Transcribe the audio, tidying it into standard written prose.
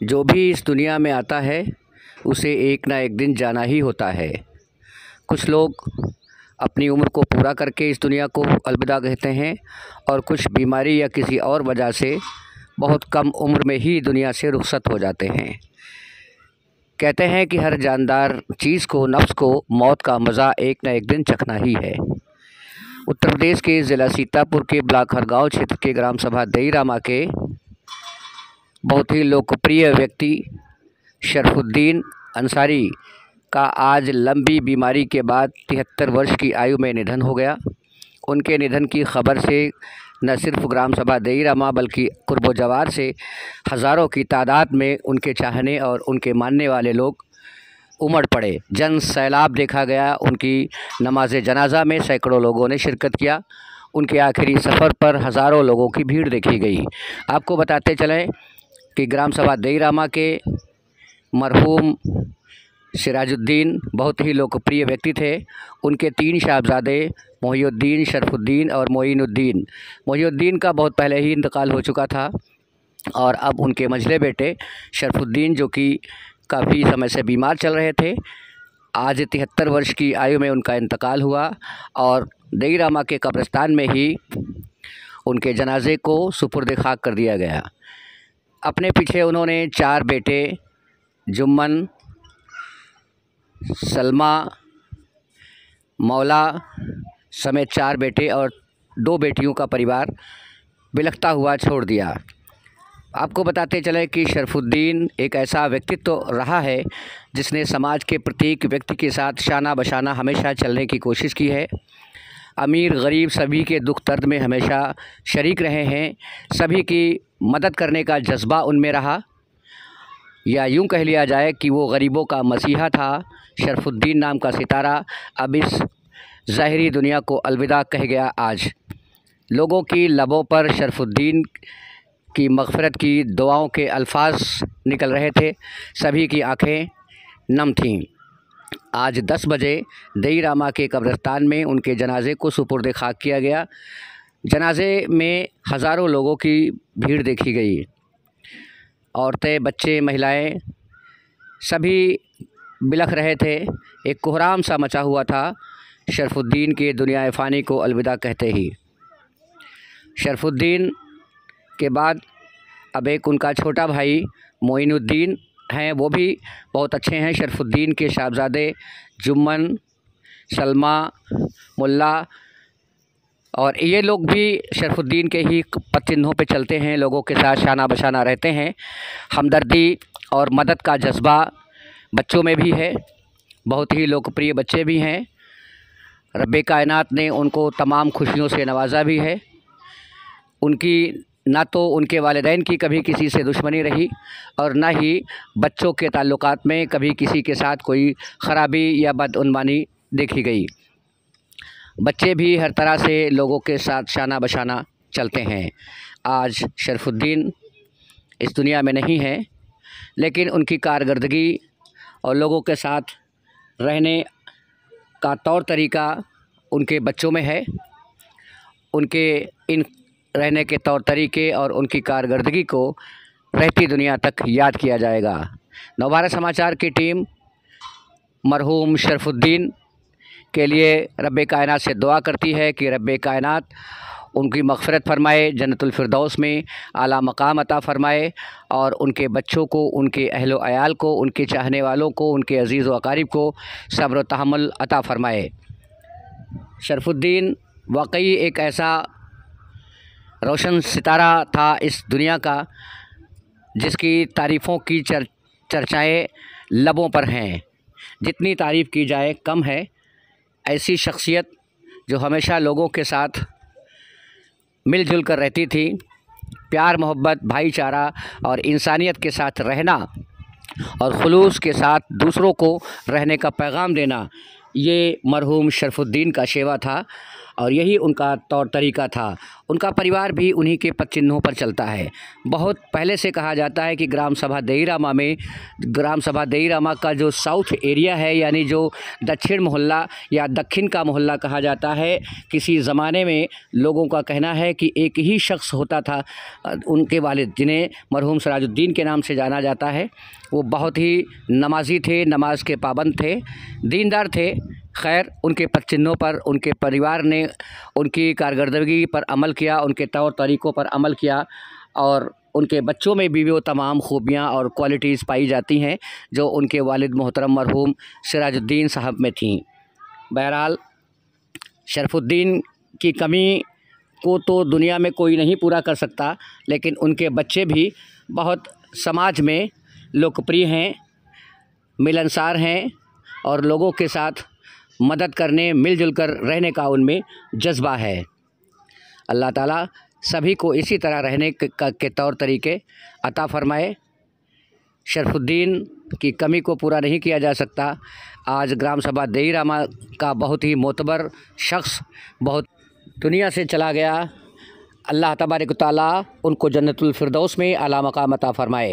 जो भी इस दुनिया में आता है उसे एक ना एक दिन जाना ही होता है। कुछ लोग अपनी उम्र को पूरा करके इस दुनिया को अलविदा कहते हैं और कुछ बीमारी या किसी और वजह से बहुत कम उम्र में ही दुनिया से रुखसत हो जाते हैं। कहते हैं कि हर जानदार चीज़ को, नफ्स को मौत का मज़ा एक न एक दिन चखना ही है। उत्तर प्रदेश के ज़िला सीतापुर के ब्लॉक हरगांव क्षेत्र के ग्राम सभा दईरामा के बहुत ही लोकप्रिय व्यक्ति शरफुद्दीन अंसारी का आज लंबी बीमारी के बाद 73 वर्ष की आयु में निधन हो गया। उनके निधन की खबर से न सिर्फ ग्राम सभा दईरामा बल्कि कुर्बो जवार से हज़ारों की तादाद में उनके चाहने और उनके मानने वाले लोग उमड़ पड़े। जन सैलाब देखा गया। उनकी नमाज जनाजा में सैकड़ों लोगों ने शिरकत किया। उनके आखिरी सफ़र पर हज़ारों लोगों की भीड़ देखी गई। आपको बताते चलें कि ग्राम सभा दईरामा के मरहूम सिराजुद्दीन बहुत ही लोकप्रिय व्यक्ति थे। उनके 3 साहबजादे मोहिउद्दीन, शरफुद्दीन और मोइनुद्दीन। मोहिउद्दीन का बहुत पहले ही इंतकाल हो चुका था और अब उनके मंझले बेटे शरफुद्दीन, जो कि काफ़ी समय से बीमार चल रहे थे, आज 73 वर्ष की आयु में उनका इंतकाल हुआ और दईरामा के कब्रिस्तान में ही उनके जनाजे को सुपुर्द खाक कर दिया गया। अपने पीछे उन्होंने 4 बेटे जुम्मन, सलमा, मौला समेत 4 बेटे और 2 बेटियों का परिवार बिलखता हुआ छोड़ दिया। आपको बताते चले कि शरफुद्दीन एक ऐसा व्यक्तित्व रहा है जिसने समाज के प्रत्येक व्यक्ति के साथ शाना बशाना हमेशा चलने की कोशिश की है। अमीर गरीब सभी के दुख दर्द में हमेशा शरीक रहे हैं। सभी की मदद करने का जज्बा उनमें रहा, या यूं कह लिया जाए कि वो गरीबों का मसीहा था। शरफुद्दीन नाम का सितारा अब इस ज़ाहिरी दुनिया को अलविदा कह गया। आज लोगों की लबों पर शरफुद्दीन की मग़फ़िरत की दुआओं के अल्फाज निकल रहे थे। सभी की आंखें नम थीं। आज 10 बजे दईरामा के कब्रिस्तान में उनके जनाजे को सुपुर्द खाक किया गया। जनाजे में हज़ारों लोगों की भीड़ देखी गई। औरतें, बच्चे, महिलाएं सभी बिलख रहे थे। एक कोहराम सा मचा हुआ था शरफुद्दीन के दुनिया फ़ानी को अलविदा कहते ही। शरफुद्दीन के बाद अब एक उनका छोटा भाई मोइनुद्दीन हैं, वो भी बहुत अच्छे हैं। शरफुद्दीन के साहबजादे जुम्मन, सलमा, मुल्ला और ये लोग भी शरफुद्दीन के ही पद चिन्हों पे चलते हैं, लोगों के साथ शाना बशाना रहते हैं। हमदर्दी और मदद का जज्बा बच्चों में भी है। बहुत ही लोकप्रिय बच्चे भी हैं। रब्बे कायनात ने उनको तमाम खुशियों से नवाजा भी है। उनकी ना तो उनके वालिदैन की कभी किसी से दुश्मनी रही और ना ही बच्चों के ताल्लुकात में कभी किसी के साथ कोई ख़राबी या बदउनवानी देखी गई। बच्चे भी हर तरह से लोगों के साथ शाना बशाना चलते हैं। आज शरफुद्दीन इस दुनिया में नहीं है, लेकिन उनकी कारकर्दगी और लोगों के साथ रहने का तौर तरीका उनके बच्चों में है। उनके इन रहने के तौर तरीके और उनकी कारकर्दगी को रहती दुनिया तक याद किया जाएगा। नवभारत समाचार की टीम मरहूम शरफुद्दीन के लिए रब्बे कायनात से दुआ करती है कि रब्बे कायनात उनकी मग़फ़िरत फ़रमाए, जन्नतुल फ़िरदौस में आला मकाम अता फ़रमाए और उनके बच्चों को, उनके अहलो अयाल को, उनके चाहने वालों को, उनके अज़ीज़ व अक़ारिब को सब्र व तहम्मुल अता फ़रमाए। शरफुद्दीन वाकई एक ऐसा रोशन सितारा था इस दुनिया का जिसकी तारीफ़ों की चर्चाएँ लबों पर हैं। जितनी तारीफ़ की जाए कम है। ऐसी शख्सियत जो हमेशा लोगों के साथ मिलजुल कर रहती थी, प्यार, मोहब्बत, भाईचारा और इंसानियत के साथ रहना और खुलूस के साथ दूसरों को रहने का पैगाम देना, ये मरहूम शरफुद्दीन का शेवा था। और यही उनका तौर तरीका था। उनका परिवार भी उन्हीं के पद चिन्हों पर चलता है। बहुत पहले से कहा जाता है कि ग्राम सभा देईरामा का जो साउथ एरिया है, यानी जो दक्षिण मोहल्ला या दक्षिण का मोहल्ला कहा जाता है, किसी ज़माने में लोगों का कहना है कि एक ही शख्स होता था, उनके वालिद, जिन्हें मरहूम सिराजुद्दीन के नाम से जाना जाता है। वो बहुत ही नमाजी थे, नमाज के पाबंद थे, दीनदार थे। खैर, उनके पद चिन्हों पर उनके परिवार ने उनकी कारकर्दगी पर अमल किया, उनके तौर तरीक़ों पर अमल किया, और उनके बच्चों में भी वो तमाम खूबियाँ और क्वालिटीज़ पाई जाती हैं जो उनके वालिद मोहतरम मरहूम सिराजुद्दीन साहब में थीं। बहरहाल, शरफ़ुद्दीन की कमी को तो दुनिया में कोई नहीं पूरा कर सकता, लेकिन उनके बच्चे भी बहुत समाज में लोकप्रिय हैं, मिलनसार हैं और लोगों के साथ मदद करने, मिलजुल कर रहने का उनमें जज्बा है। अल्लाह ताला सभी को इसी तरह रहने के तौर तरीके अता फ़रमाए। शरफ़ुद्दीन की कमी को पूरा नहीं किया जा सकता। आज ग्राम सभा देईरामा का बहुत ही मोतबर शख्स बहुत दुनिया से चला गया। अल्लाह तबारक व तआला उनको जन्नतुल फ़िरदौस में आला मकाम अता फ़रमाए।